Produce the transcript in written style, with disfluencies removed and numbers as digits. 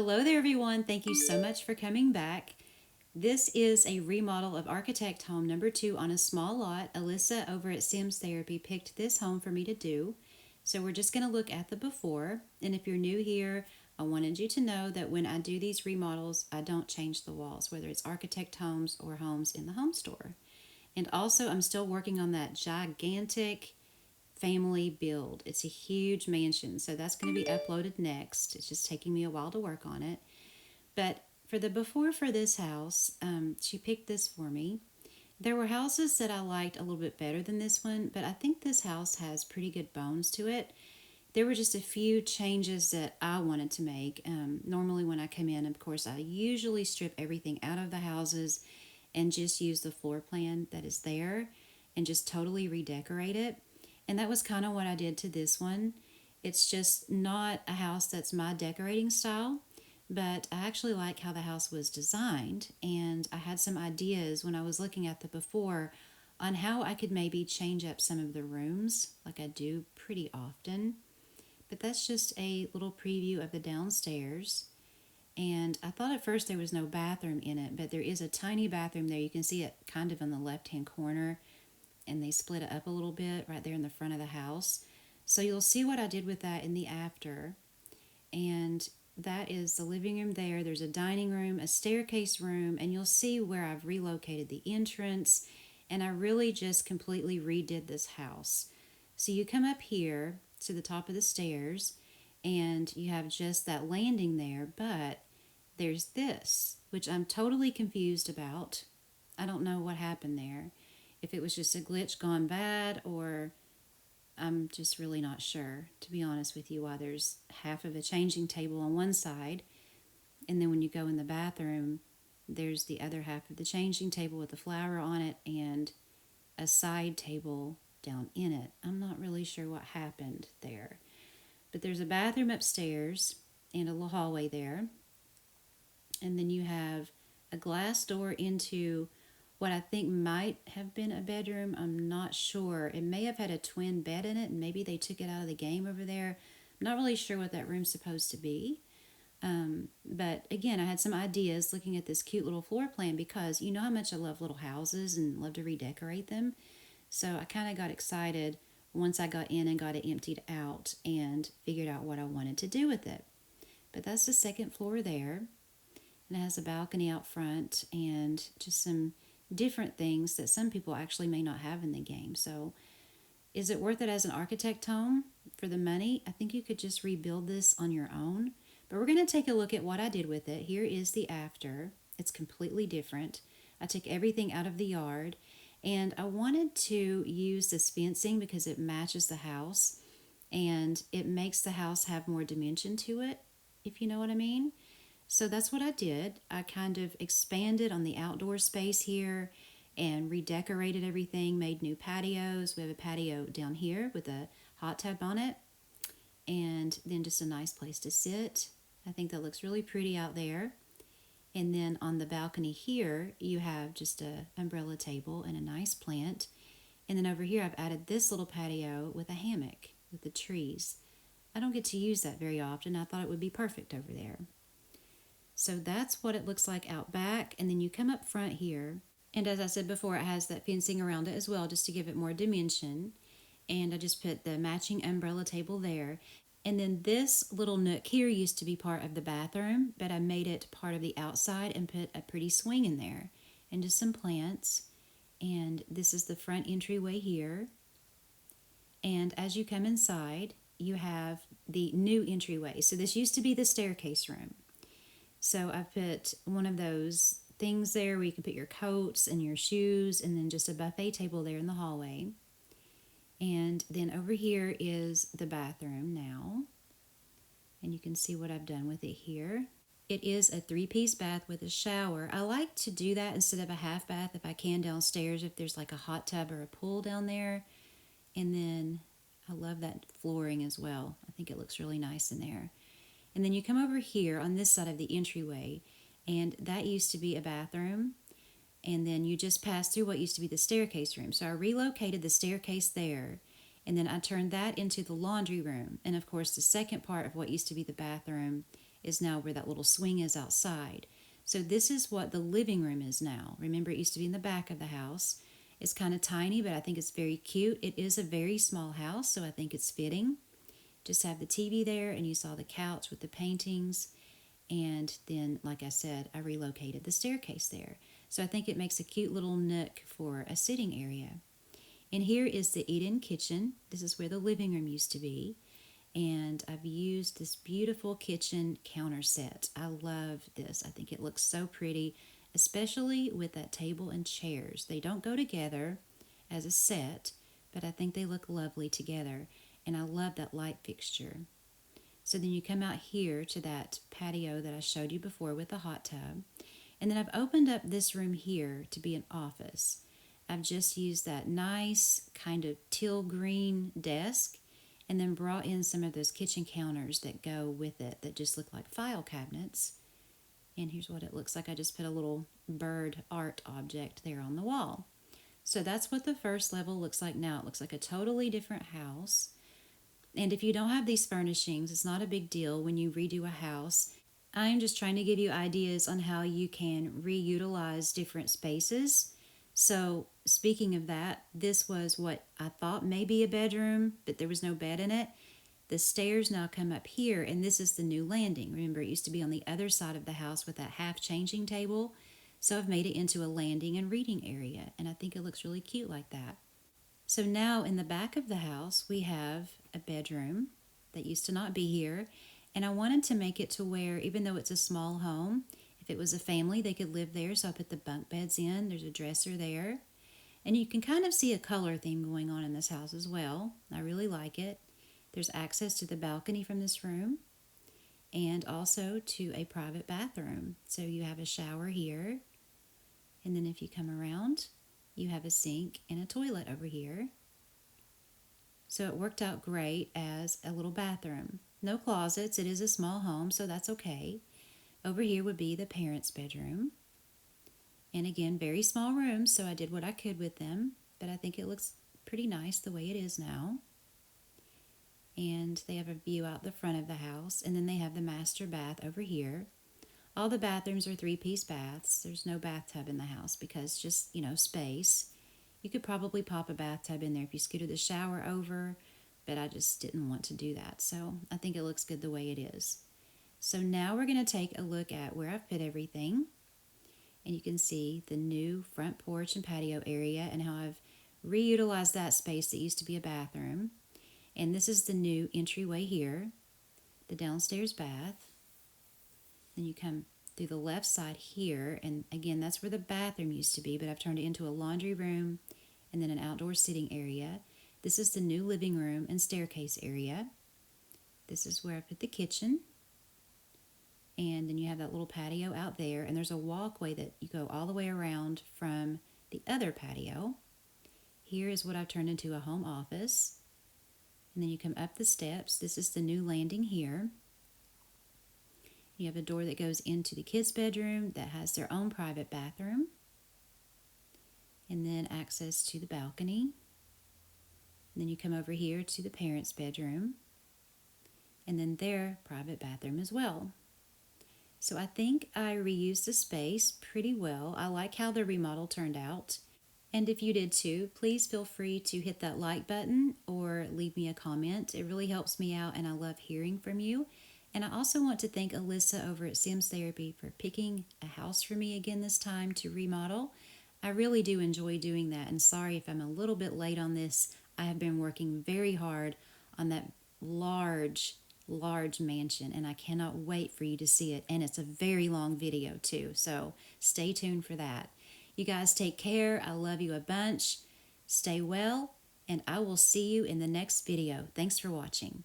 Hello there, everyone. Thank you so much for coming back. This is a remodel of Architect Home number 2 on a small lot. Alyssa over at Sims Therapy picked this home for me to do. So we're just going to look at the before. And if you're new here, I wanted you to know that when I do these remodels, I don't change the walls, whether it's Architect Homes or homes in the home store. And also, I'm still working on that gigantic family build. It's a huge mansion, so that's going to be uploaded next. It's just taking me a while to work on it. But for the before for this house, she picked this for me. There were houses that I liked a little bit better than this one, but I think this house has pretty good bones to it. There were just a few changes that I wanted to make. Normally, when I come in, of course, I usually strip everything out of the houses and just use the floor plan that is there and just totally redecorate it. And that was kind of what I did to this one. It's just not a house that's my decorating style, but I actually like how the house was designed. And I had some ideas when I was looking at the before on how I could maybe change up some of the rooms, like I do pretty often. But that's just a little preview of the downstairs. And I thought at first there was no bathroom in it, but there is a tiny bathroom there. You can see it kind of in the left-hand corner, and they split it up a little bit right there in the front of the house. So you'll see what I did with that in the after. And that is the living room there. There's a dining room, a staircase room, and you'll see where I've relocated the entrance. And I really just completely redid this house. So you come up here to the top of the stairs, and you have just that landing there, but there's this, which I'm totally confused about. I don't know what happened there. If it was just a glitch gone bad, or I'm just really not sure, to be honest with you, why there's half of a changing table on one side, and then when you go in the bathroom, there's the other half of the changing table with the flower on it and a side table down in it. I'm not really sure what happened there. But there's a bathroom upstairs and a little hallway there. And then you have a glass door into what I think might have been a bedroom. I'm not sure. It may have had a twin bed in it, and maybe they took it out of the game over there. I'm not really sure what that room's supposed to be. But again, I had some ideas looking at this cute little floor plan because you know how much I love little houses and love to redecorate them. So I kind of got excited once I got in and got it emptied out and figured out what I wanted to do with it. But that's the second floor there. And it has a balcony out front and just some different things that some people actually may not have in the game. So is it worth it as an architect home for the money? I think you could just rebuild this on your own. But we're going to take a look at what I did with it. Here is the after. It's completely different. I took everything out of the yard, and I wanted to use this fencing because it matches the house and it makes the house have more dimension to it, if you know what I mean. So that's what I did. I kind of expanded on the outdoor space here and redecorated everything, made new patios. We have a patio down here with a hot tub on it, and then just a nice place to sit. I think that looks really pretty out there. And then on the balcony here, you have just a umbrella table and a nice plant. And then over here, I've added this little patio with a hammock with the trees. I don't get to use that very often. I thought it would be perfect over there. So that's what it looks like out back. And then you come up front here. And as I said before, it has that fencing around it as well, just to give it more dimension. And I just put the matching umbrella table there. And then this little nook here used to be part of the bathroom, but I made it part of the outside and put a pretty swing in there and just some plants. And this is the front entryway here. And as you come inside, you have the new entryway. So this used to be the staircase room. So I put one of those things there where you can put your coats and your shoes, and then just a buffet table there in the hallway. And then over here is the bathroom now. And you can see what I've done with it here. It is a 3-piece bath with a shower. I like to do that instead of a half bath if I can downstairs, if there's like a hot tub or a pool down there. And then I love that flooring as well. I think it looks really nice in there. And then you come over here on this side of the entryway, and that used to be a bathroom. And then you just pass through what used to be the staircase room. So I relocated the staircase there, and then I turned that into the laundry room. And of course, the second part of what used to be the bathroom is now where that little swing is outside. So this is what the living room is now. Remember, it used to be in the back of the house. It's kind of tiny, but I think it's very cute. It is a very small house, so I think it's fitting. Just have the TV there, and you saw the couch with the paintings. And then, like I said, I relocated the staircase there. So I think it makes a cute little nook for a sitting area. And here is the eat-in kitchen. This is where the living room used to be. And I've used this beautiful kitchen counter set. I love this. I think it looks so pretty, especially with that table and chairs. They don't go together as a set, but I think they look lovely together. And I love that light fixture. So then you come out here to that patio that I showed you before with the hot tub. And then I've opened up this room here to be an office. I've just used that nice kind of teal green desk and then brought in some of those kitchen counters that go with it that just look like file cabinets. And here's what it looks like. I just put a little bird art object there on the wall. So that's what the first level looks like now. It looks like a totally different house. And if you don't have these furnishings, it's not a big deal when you redo a house. I'm just trying to give you ideas on how you can reutilize different spaces. So speaking of that, this was what I thought may be a bedroom, but there was no bed in it. The stairs now come up here, and this is the new landing. Remember, it used to be on the other side of the house with that half changing table. So I've made it into a landing and reading area, and I think it looks really cute like that. So now in the back of the house, we have a bedroom that used to not be here. And I wanted to make it to where, even though it's a small home, if it was a family, they could live there. So I put the bunk beds in. There's a dresser there. And you can kind of see a color theme going on in this house as well. I really like it. There's access to the balcony from this room and also to a private bathroom. So you have a shower here. And then if you come around, you have a sink and a toilet over here. So it worked out great as a little bathroom. No closets. It is a small home, so that's okay. Over here would be the parents' bedroom. And again, very small rooms, so I did what I could with them. But I think it looks pretty nice the way it is now. And they have a view out the front of the house. And then they have the master bath over here. All the bathrooms are 3-piece baths. There's no bathtub in the house because just, space. You could probably pop a bathtub in there if you scooted the shower over, but I just didn't want to do that. So I think it looks good the way it is. So now we're going to take a look at where I've put everything. And you can see the new front porch and patio area and how I've reutilized that space that used to be a bathroom. And this is the new entryway here, the downstairs bath. Then you come through the left side here, and again, that's where the bathroom used to be, but I've turned it into a laundry room and then an outdoor sitting area. This is the new living room and staircase area. This is where I put the kitchen. And then you have that little patio out there, and there's a walkway that you go all the way around from the other patio. Here is what I've turned into a home office. And then you come up the steps. This is the new landing here. You have a door that goes into the kids' bedroom that has their own private bathroom. And then access to the balcony. And then you come over here to the parents' bedroom. And then their private bathroom as well. So I think I reused the space pretty well. I like how the remodel turned out. And if you did too, please feel free to hit that like button or leave me a comment. It really helps me out and I love hearing from you. And I also want to thank Alyssa over at Sims Therapy for picking a house for me again this time to remodel. I really do enjoy doing that, and sorry if I'm a little bit late on this. I have been working very hard on that large mansion, and I cannot wait for you to see it. And it's a very long video too, so stay tuned for that. You guys take care. I love you a bunch. Stay well, and I will see you in the next video. Thanks for watching.